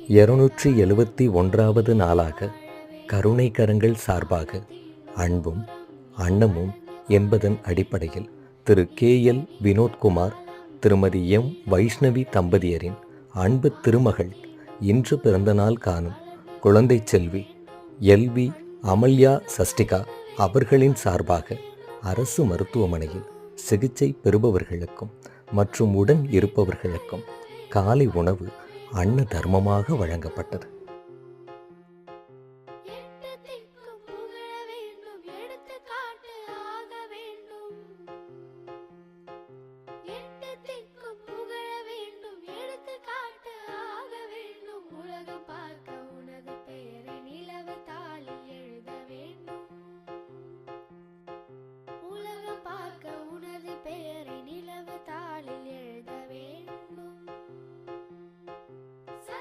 271வது நாளாக கருணை கரங்கள் சார்பாக அன்பும் அன்னமும் என்பதன் அடிப்படையில் திரு KL வினோத்குமார் திருமதி M வைஷ்ணவி தம்பதியரின் அன்பு திருமகள் இன்று பிறந்தநாள் காணும் குழந்தை செல்வி LV அமல்யா சஷ்டிகா அவர்களின் சார்பாக அரசு மருத்துவமனையில் சிகிச்சை பெறுபவர்களுக்கும் மற்றும் உடன் இருப்பவர்களுக்கும் காலை உணவு அன்ன தர்மமாக வழங்கப்பட்டது.